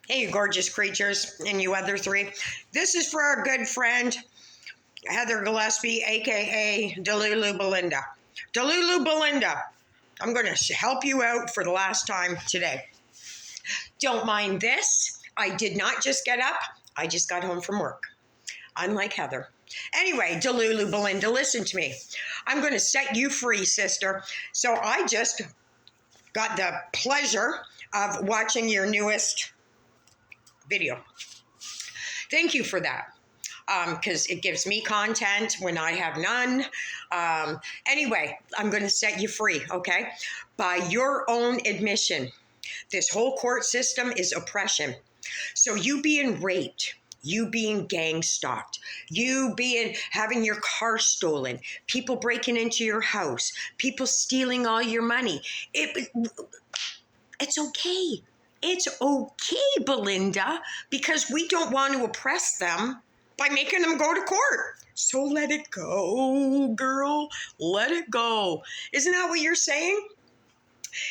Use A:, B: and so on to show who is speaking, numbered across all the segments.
A: Hey, you gorgeous creatures, and you other three. This is for our good friend, Heather Gillespie, a.k.a. Delulu Belinda. Delulu Belinda, I'm going to help you out for the last time today. Don't mind this. I did not just get up. I just got home from work. Unlike Heather. Anyway, Delulu Belinda, listen to me. I'm going to set you free, sister. So I just got the pleasure of watching your newest video. Thank you for that, because it gives me content when I have none. Anyway, I'm going to set you free, okay? By your own admission, this whole court system is oppression. So you being raped, you being gang stalked, you being having your car stolen, people breaking into your house, people stealing all your money. It's okay. It's okay, Belinda, because we don't want to oppress them by making them go to court. So let it go, girl. Let it go. Isn't that what you're saying?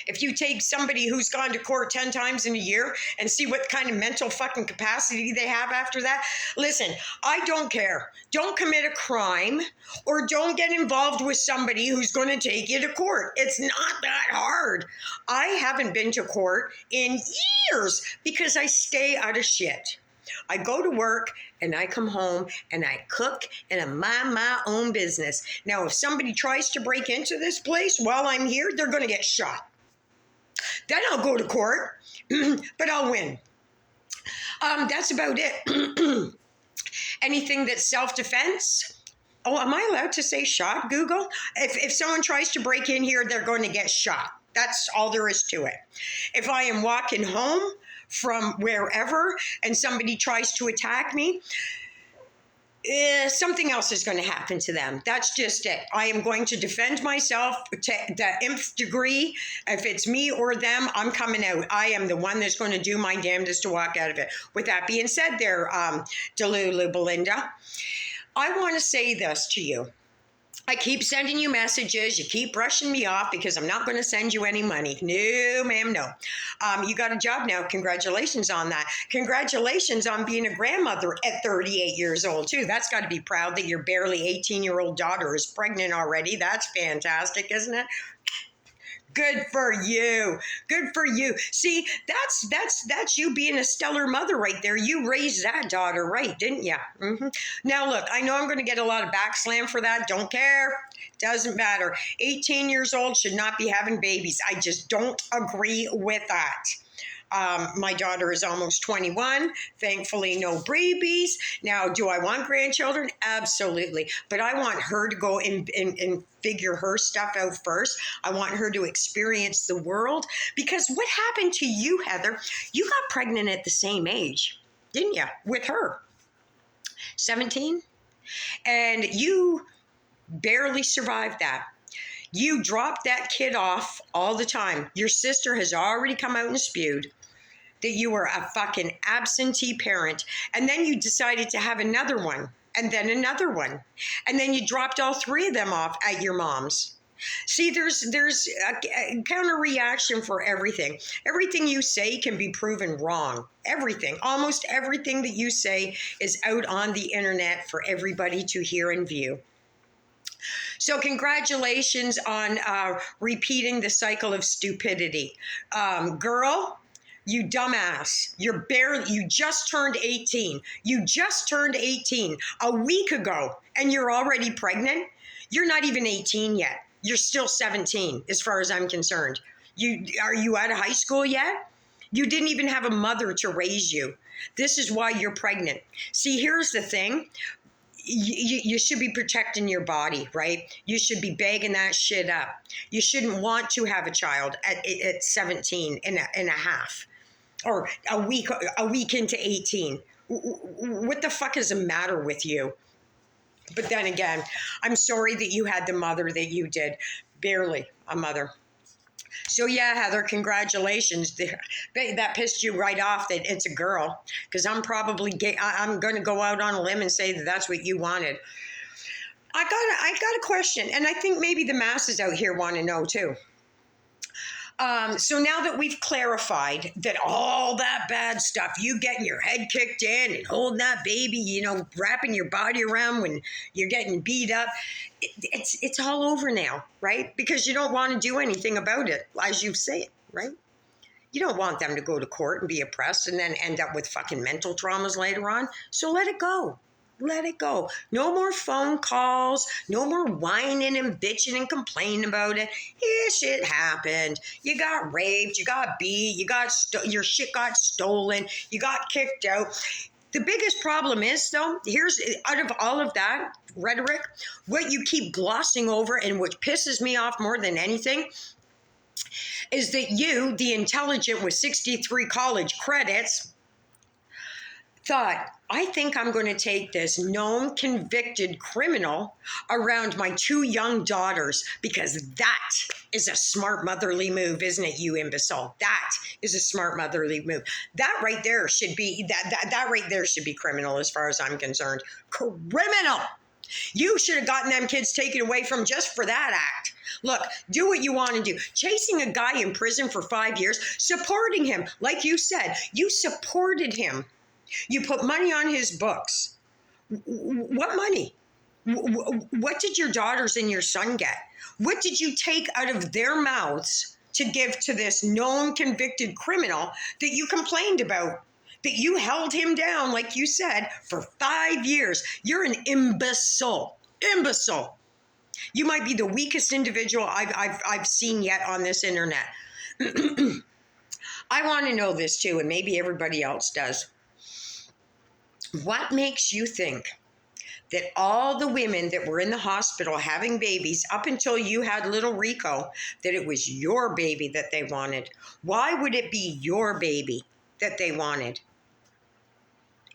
A: If you take somebody who's gone to court 10 times in a year and see what kind of mental fucking capacity they have after that, listen, I don't care. Don't commit a crime or don't get involved with somebody who's going to take you to court. It's not that hard. I haven't been to court in years because I stay out of shit. I go to work and I come home and I cook and I mind my own business. Now, if somebody tries to break into this place while I'm here, they're going to get shot. Then I'll go to court, but I'll win. That's about it. Anything that's self-defense. Oh, am I allowed to say shot, Google? If someone tries to break in here, they're going to get shot. That's all there is to it. If I am walking home from wherever and somebody tries to attack me, something else is going to happen to them. That's just it. I am going to defend myself to the nth degree. If it's me or them, I'm coming out. I am the one that's going to do my damnedest to walk out of it. With that being said there, Delulu Belinda, I want to say this to you. I keep sending you messages. You keep brushing me off because I'm not going to send you any money. No, ma'am, no. You got a job now. Congratulations on that. Congratulations on being a grandmother at 38 years old, too. That's got to be proud that your barely 18-year-old daughter is pregnant already. That's fantastic, isn't it? Good for you. Good for you. See, that's you being a stellar mother right there. You raised that daughter right, didn't you? Mm-hmm. Now, look, I know I'm going to get a lot of backslam for that. Don't care. Doesn't matter. 18 years old should not be having babies. I just don't agree with that. My daughter is almost 21. Thankfully, no babies. Now, do I want grandchildren? Absolutely. But I want her to go and figure her stuff out first. I want her to experience the world. Because what happened to you, Heather? You got pregnant at the same age, didn't you? With her. 17? And you barely survived that. You dropped that kid off all the time. Your sister has already come out and spewed that you were a fucking absentee parent. And then you decided to have another one, and then another one. And then you dropped all three of them off at your mom's. See, there's a counter reaction for everything. Everything you say can be proven wrong. Everything, almost everything that you say is out on the internet for everybody to hear and view. So congratulations on repeating the cycle of stupidity. Girl, you dumbass. You just turned 18. You just turned 18 a week ago and you're already pregnant. You're not even 18 yet. You're still 17 as far as I'm concerned. Are you out of high school yet? You didn't even have a mother to raise you. This is why you're pregnant. See, here's the thing. You should be protecting your body, right? You should be bagging that shit up. You shouldn't want to have a child at 17 and a half or a week into 18. What the fuck is the matter with you? But then again, I'm sorry that you had the mother that you did. Barely a mother. So yeah, Heather, congratulations. That pissed you right off that it's a girl, because I'm going to go out on a limb and say that that's what you wanted. I got a question, and I think maybe the masses out here want to know too. So now that we've clarified that all that bad stuff, you getting your head kicked in and holding that baby, you know, wrapping your body around when you're getting beat up, it's all over now, right? Because you don't want to do anything about it, as you say, right? You don't want them to go to court and be oppressed and then end up with fucking mental traumas later on. So let it go. Let it go. No more phone calls. No more whining and bitching and complaining about it. Yeah, shit happened. You got raped. You got beat. You got your shit got stolen. You got kicked out. The biggest problem is, though, here's out of all of that rhetoric, what you keep glossing over and what pisses me off more than anything is that you, the intelligent with 63 college credits, thought, I think I'm going to take this known convicted criminal around my 2 young daughters because that is a smart motherly move, isn't it, you imbecile? That is a smart motherly move. That right there should be that right there should be criminal as far as I'm concerned. Criminal. You should have gotten them kids taken away from just for that act. Look, do what you want to do. Chasing a guy in prison for 5 years, supporting him, like you said, you supported him. You put money on his books. What money? What did your daughters and your son get? What did you take out of their mouths to give to this known convicted criminal that you complained about? That you held him down, like you said, for 5 years. You're an imbecile. Imbecile. You might be the weakest individual I've seen yet on this internet. I want to know this too, and maybe everybody else does. What makes you think that all the women that were in the hospital having babies up until you had little Rico, that it was your baby that they wanted? Why would it be your baby that they wanted?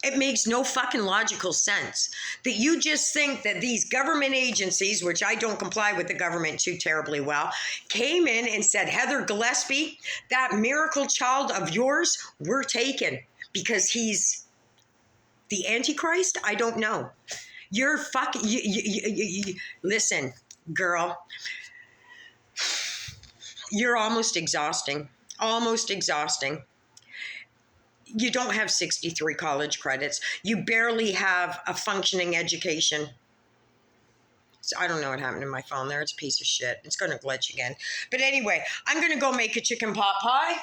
A: It makes no fucking logical sense that you just think that these government agencies, which I don't comply with the government too terribly well, came in and said, Heather Gillespie, that miracle child of yours, we're taking because he's the Antichrist? I don't know. You're fucking, listen, girl, you're almost exhausting. Almost exhausting. You don't have 63 college credits. You barely have a functioning education. So I don't know what happened to my phone there. It's a piece of shit. It's going to glitch again. But anyway, I'm going to go make a chicken pot pie.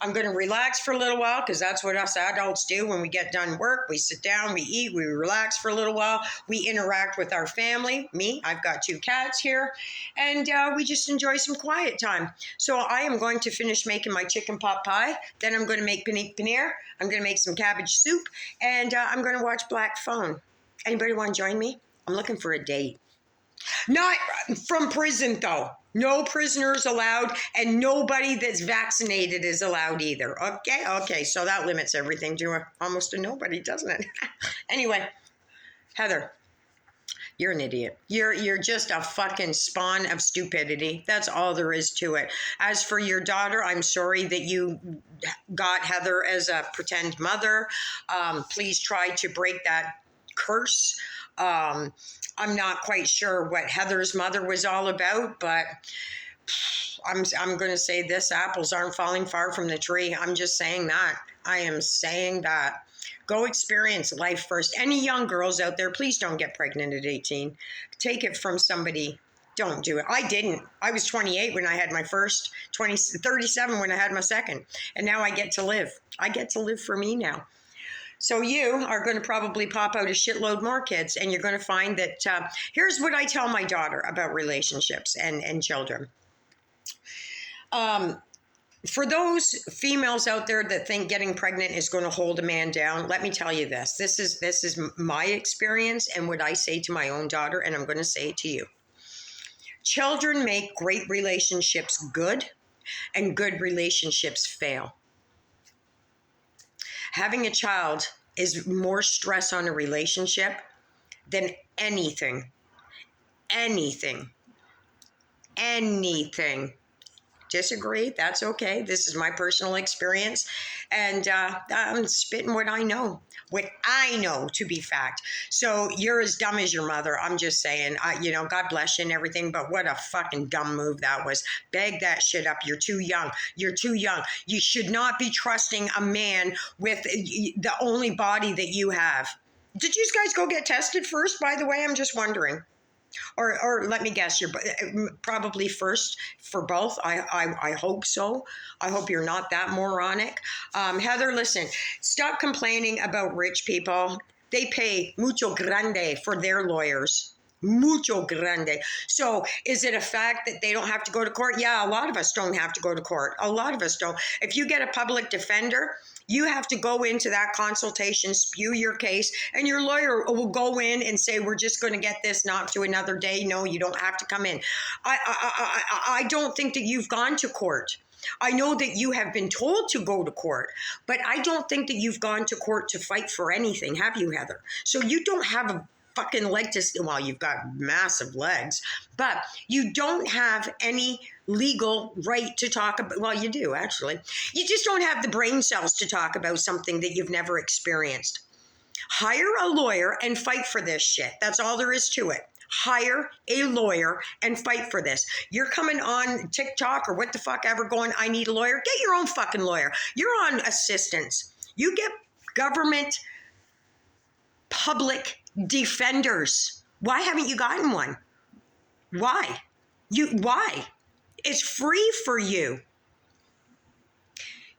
A: I'm going to relax for a little while because that's what us adults do when we get done work. We sit down, we eat, we relax for a little while. We interact with our family. Me, I've got 2 cats here. And we just enjoy some quiet time. So I am going to finish making my chicken pot pie. Then I'm going to make paneer. I'm going to make some cabbage soup. And I'm going to watch Black Phone. Anybody want to join me? I'm looking for a date. Not from prison, though. No prisoners allowed, and nobody that's vaccinated is allowed either. Okay, so that limits everything to almost a nobody, doesn't it? Anyway, Heather, you're an idiot. You're just a fucking spawn of stupidity. That's all there is to it. As for your daughter, I'm sorry that you got Heather as a pretend mother. Please try to break that curse. I'm not quite sure what Heather's mother was all about, but I'm going to say this: apples aren't falling far from the tree. I'm just saying that. I am saying that. Go experience life first. Any young girls out there, please don't get pregnant at 18. Take it from somebody. Don't do it. I didn't. I was 28 when I had my first, 37 when I had my second, and now I get to live. I get to live for me now. So you are going to probably pop out a shitload more kids, and you're going to find that here's what I tell my daughter about relationships and children. For those females out there that think getting pregnant is going to hold a man down, let me tell you this. This is my experience and what I say to my own daughter, and I'm going to say it to you. Children make great relationships good, and good relationships fail. Having a child is more stress on a relationship than anything. Disagree? That's okay. This is my personal experience. And I'm spitting what I know to be fact. So you're as dumb as your mother. I'm just saying, God bless you and everything, but what a fucking dumb move that was. Bag that shit up. You're too young. You're too young. You should not be trusting a man with the only body that you have. Did you guys go get tested first, by the way? I'm just wondering. Or let me guess, you're probably first for both. I hope so. I hope you're not that moronic. Heather, listen, stop complaining about rich people. They pay mucho grande for their lawyers. Mucho grande. So is it a fact that they don't have to go to court? Yeah, a lot of us don't have to go to court. A lot of us don't. If you get a public defender, you have to go into that consultation, spew your case, and your lawyer will go in and say, we're just going to get this knocked to another day. No, you don't have to come in. I don't think that you've gone to court. I know that you have been told to go to court, but I don't think that you've gone to court to fight for anything, have you, Heather? So you don't have a fucking leg to, well, you've got massive legs, but you don't have any legal right to talk about, well, you do actually. You just don't have the brain cells to talk about something that you've never experienced. Hire a lawyer and fight for this shit. That's all there is to it. Hire a lawyer and fight for this. You're coming on TikTok or what the fuck ever going, I need a lawyer. Get your own fucking lawyer. You're on assistance. You get government public defenders. Why haven't you gotten one? Why? Why? It's free for you.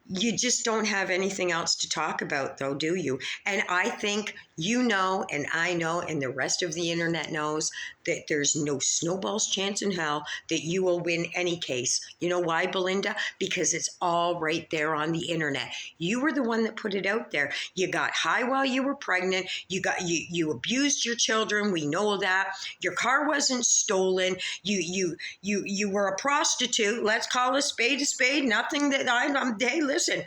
A: You just don't have anything else to talk about, though, do you? And I think you know, and I know, and the rest of the internet knows that there's no snowball's chance in hell that you will win any case. You know why, Belinda? Because it's all right there on the internet. You were the one that put it out there. You got high while you were pregnant. You abused your children. We know that. Your car wasn't stolen. You were a prostitute. Let's call a spade a spade. Nothing that hey, listen.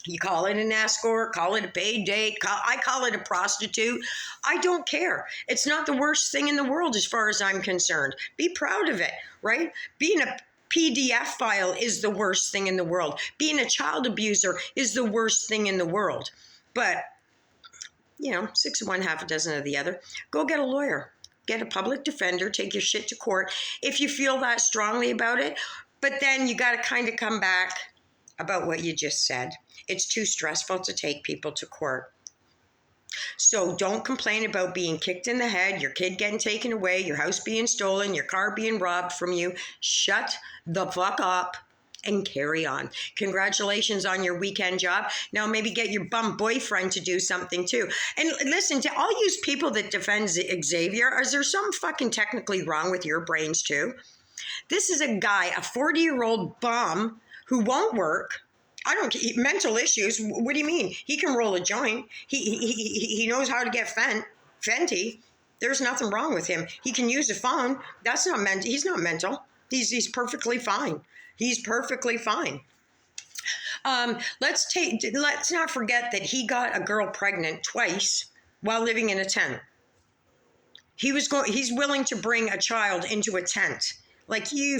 A: You call it an escort, call it a paid date, I call it a prostitute. I don't care. It's not the worst thing in the world as far as I'm concerned. Be proud of it, right? Being a PDF file is the worst thing in the world. Being a child abuser is the worst thing in the world. But, 6 of one, half a dozen of the other. Go get a lawyer. Get a public defender. Take your shit to court if you feel that strongly about it. But then you got to kind of come back about what you just said. It's too stressful to take people to court. So don't complain about being kicked in the head, your kid getting taken away, your house being stolen, your car being robbed from you. Shut the fuck up and carry on. Congratulations on your weekend job. Now maybe get your bum boyfriend to do something too. And listen, to all you people that defend Xavier, is there something fucking technically wrong with your brains too? This is a guy, a 40-year-old bum who won't work. Mental issues. What do you mean? He can roll a joint. He knows how to get Fenty. There's nothing wrong with him. He can use a phone. That's not mental. He's not mental. He's perfectly fine. He's perfectly fine. Let's not forget that he got a girl pregnant twice while living in a tent. He's willing to bring a child into a tent. Like, you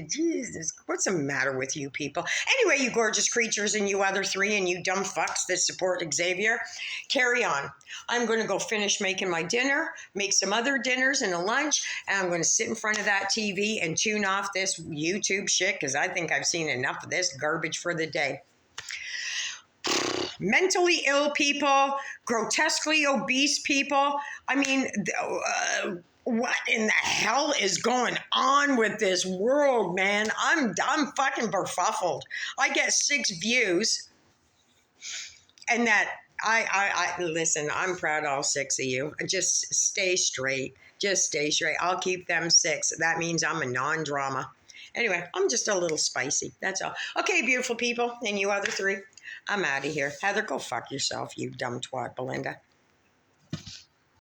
A: Jesus, what's the matter with you people? Anyway, you gorgeous creatures and you other three and you dumb fucks that support Xavier, carry on. I'm going to go finish making my dinner, make some other dinners and a lunch, and I'm going to sit in front of that TV and tune off this YouTube shit because I think I've seen enough of this garbage for the day. Mentally ill people, grotesquely obese people. I mean, what in the hell is going on with this world, man? I'm fucking befuddled. I get 6 views, and that I listen. I'm proud of all 6 of you. Just stay straight. Just stay straight. I'll keep them 6. That means I'm a non-drama. Anyway, I'm just a little spicy. That's all. Okay, beautiful people, and you other 3. I'm out of here. Heather, go fuck yourself, you dumb twat, Belinda.